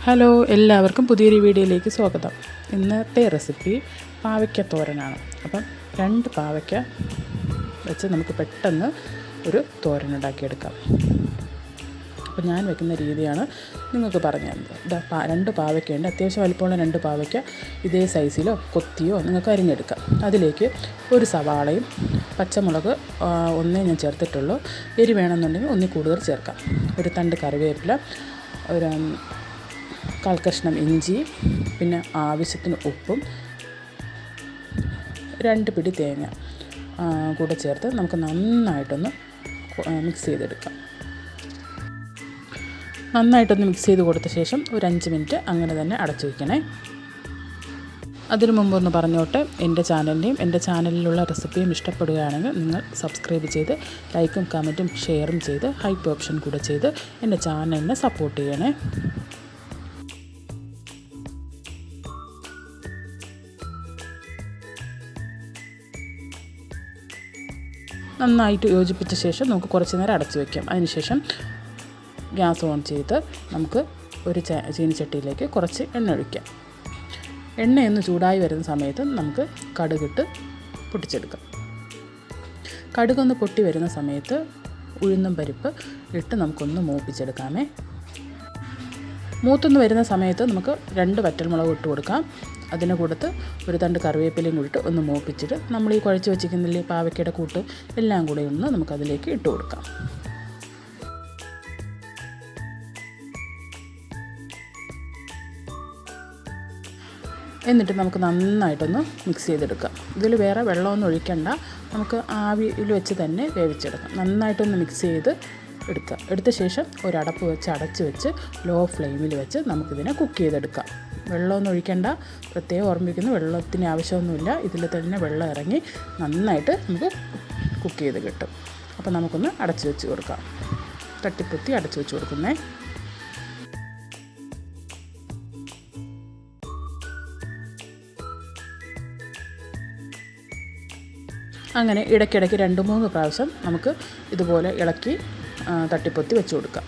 Hello, എല്ലാവർക്കും പുതിയൊരു വീഡിയോയിലേക്ക് സ്വാഗതം. ഇന്നത്തെ റെസിപ്പി പാവയ്ക്ക തോരനാണ്. അപ്പം 2 പാവയ്ക്ക വെച്ച് നമുക്ക് പെട്ടെന്ന് ഒരു തോരൻ ഉണ്ടാക്കിയെടുക്കാം. അപ്പോൾ ഞാൻ വെക്കുന്ന രീതിയാണ് നിങ്ങൾക്ക് പറഞ്ഞു തരുന്നത്. 2 പാവയ്ക്കയുണ്ട്. അത്യാവശ്യം വലിപ്പമുള്ള 2 പാവയ്ക്ക ഇതേ സൈസിലോ കൊത്തിയോ നിങ്ങൾക്ക് അരിഞ്ഞെടുക്കാം. അതിലേക്ക് ഒരു സവാളയും പച്ചമുളക് ഒന്നേ ഞാൻ ചേർത്തിട്ടുള്ളൂ. എരി വേണമെന്നുണ്ടെങ്കിൽ ഒന്നിൽ കൂടുതൽ ചേർക്കാം. ഒരു തണ്ട് കറിവേപ്പില, ഒരു 1/4 കഷ്ണം ഇഞ്ചി, പിന്നെ ആവശ്യത്തിന് ഉപ്പും 2 പിടി തേങ്ങ കൂടെ ചേർത്ത് നമുക്ക് നന്നായിട്ടൊന്ന് മിക്സ് ചെയ്തെടുക്കാം. നന്നായിട്ടൊന്ന് മിക്സ് ചെയ്ത് കൊടുത്ത ശേഷം ഒരു 5 മിനിറ്റ് അങ്ങനെ തന്നെ അടച്ചു വയ്ക്കണേ. അതിനു മുമ്പൊന്ന് പറഞ്ഞോട്ടെ, എൻ്റെ ചാനലിലുള്ള റെസിപ്പിയും ഇഷ്ടപ്പെടുകയാണെങ്കിൽ നിങ്ങൾ സബ്സ്ക്രൈബ് ചെയ്ത് ലൈക്കും കമൻറ്റും ഷെയറും ചെയ്ത് ഹൈപ്പ് ഓപ്ഷൻ കൂടെ ചെയ്ത് എൻ്റെ ചാനലിനെ സപ്പോർട്ട് ചെയ്യണേ. നന്നായിട്ട് യോജിപ്പിച്ച ശേഷം നമുക്ക് കുറച്ച് നേരം അടച്ചു വയ്ക്കാം. അതിനുശേഷം ഗ്യാസ് ഓൺ ചെയ്ത് നമുക്ക് ഒരു ചീനിച്ചട്ടിയിലേക്ക് കുറച്ച് എണ്ണ ഒഴിക്കാം. എണ്ണയൊന്ന് ചൂടായി വരുന്ന സമയത്ത് നമുക്ക് കടുകിട്ട് പൊട്ടിച്ചെടുക്കാം. കടുകൊന്ന് പൊട്ടി വരുന്ന സമയത്ത് ഉഴുന്നും പരിപ്പ് ഇട്ട് നമുക്കൊന്ന് മൂപ്പിച്ചെടുക്കാമേ. മൂത്തൊന്ന് വരുന്ന സമയത്ത് നമുക്ക് 2 വറ്റൽമുളക് ഇട്ട് കൊടുക്കാം. അതിന് കൂടത്ത് ഒരു തണ്ട് കറിവേപ്പിലയും കൂടിയിട്ട് ഒന്ന് മൂപ്പിച്ചിട്ട് നമ്മൾ ഈ കുഴച്ച് വെച്ചിരിക്കുന്നില്ലേ പാവയ്ക്കയുടെ കൂട്ട് എല്ലാം കൂടെ ഒന്ന് നമുക്കതിലേക്ക് ഇട്ട് കൊടുക്കാം. എന്നിട്ട് നമുക്ക് നന്നായിട്ടൊന്ന് മിക്സ് ചെയ്തെടുക്കാം. ഇതിൽ വേറെ വെള്ളമൊന്നും ഒഴിക്കണ്ട, നമുക്ക് ആവിയിൽ വെച്ച് തന്നെ വേവിച്ചെടുക്കാം. നന്നായിട്ടൊന്ന് മിക്സ് ചെയ്ത് എടുത്ത ശേഷം ഒരടപ്പ് വെച്ച് അടച്ച് വെച്ച് ലോ ഫ്ലെയിമിൽ വെച്ച് നമുക്കിതിനെ കുക്ക് ചെയ്തെടുക്കാം. വെള്ളമൊന്നും ഒഴിക്കേണ്ട, പ്രത്യേകം ഓർമ്മിപ്പിക്കുന്നു, വെള്ളത്തിന് ആവശ്യമൊന്നുമില്ല. ഇതിൽ തന്നെ വെള്ളം ഇറങ്ങി നന്നായിട്ട് നമുക്ക് കുക്ക് ചെയ്ത് കിട്ടും. അപ്പോൾ നമുക്കൊന്ന് അടച്ച് വെച്ച് കൊടുക്കാം. തട്ടിപ്പൊത്തി അടച്ച് വെച്ച് കൊടുക്കുന്നേ. അങ്ങനെ ഇടയ്ക്കിടയ്ക്ക് 2-3 പ്രാവശ്യം നമുക്ക് ഇതുപോലെ ഇളക്കി തട്ടിപ്പൊത്തി വെച്ച് കൊടുക്കാം.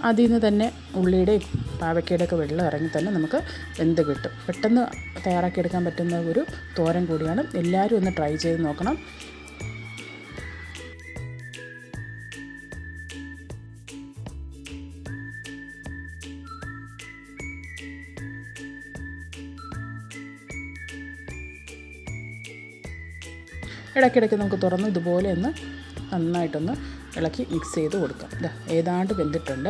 അതിൽ നിന്ന് തന്നെ ഉള്ളിയുടെയും പാവയ്ക്കയുടെയൊക്കെ വെള്ളം ഇറങ്ങി തന്നെ നമുക്ക് വെന്ത് കിട്ടും. പെട്ടെന്ന് തയ്യാറാക്കിയെടുക്കാൻ പറ്റുന്ന ഒരു തോരൻ കൂടിയാണ്. എല്ലാവരും ഒന്ന് ട്രൈ ചെയ്ത് നോക്കണം. ഇടയ്ക്കിടയ്ക്ക് നമുക്ക് തുറന്ന് ഇതുപോലെ ഒന്ന് നന്നായിട്ടൊന്ന് ഇളക്കി മിക്സ് ചെയ്ത് കൊടുക്കാം. ഏതാണ്ട് വെന്തിട്ടുണ്ട്.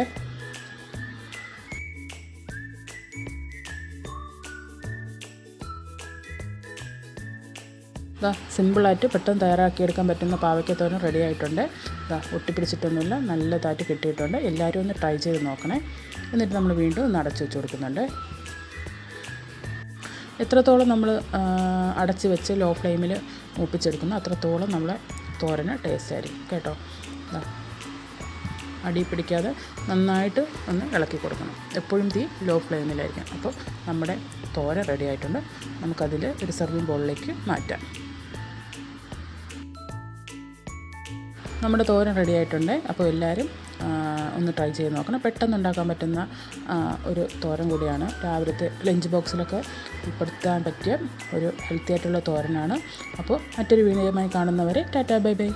സിമ്പിളായിട്ട് പെട്ടെന്ന് തയ്യാറാക്കിയെടുക്കാൻ പറ്റുന്ന പാവയ്ക്കത്തോരൻ റെഡി ആയിട്ടുണ്ട്. ഒട്ടിപ്പിടിച്ചിട്ടൊന്നുമില്ല, നല്ലതായിട്ട് കിട്ടിയിട്ടുണ്ട്. എല്ലാവരും ഒന്ന് ട്രൈ ചെയ്ത് നോക്കണേ. എന്നിട്ട് നമ്മൾ വീണ്ടും ഒന്ന് അടച്ചു വെച്ച് കൊടുക്കുന്നുണ്ട്. എത്രത്തോളം നമ്മൾ അടച്ച് വെച്ച് ലോ ഫ്ലെയിമിൽ മൂപ്പിച്ചെടുക്കുന്നു അത്രത്തോളം നമ്മളെ തോരന് ടേസ്റ്റ് ആയിരിക്കും കേട്ടോ. അടി പിടിക്കാതെ നന്നായിട്ട് ഒന്ന് ഇളക്കി കൊടുക്കണം. എപ്പോഴും തീ ലോ ഫ്ലെയിമിലായിരിക്കും. അപ്പോൾ നമ്മുടെ തോരൻ റെഡി ആയിട്ടുണ്ട്. നമുക്കതിൽ ഒരു സർവിങ് ബൗളിലേക്ക് മാറ്റാം. നമ്മുടെ തോരൻ റെഡി ആയിട്ടുണ്ട്. അപ്പോൾ എല്ലാവരും ഒന്ന് ട്രൈ ചെയ്ത് നോക്കണം. പെട്ടെന്ന് ഉണ്ടാക്കാൻ പറ്റുന്ന ഒരു തോരൻ കൂടിയാണ്. രാവിലത്തെ ലഞ്ച് ബോക്സിലൊക്കെ ഉൾപ്പെടുത്താൻ പറ്റിയ ഒരു ഹെൽത്തി ആയിട്ടുള്ള തോരനാണ്. അപ്പോൾ മറ്റൊരു വീഡിയോയുമായി കാണുന്നവരെ ടാറ്റാ ബൈ ബൈ.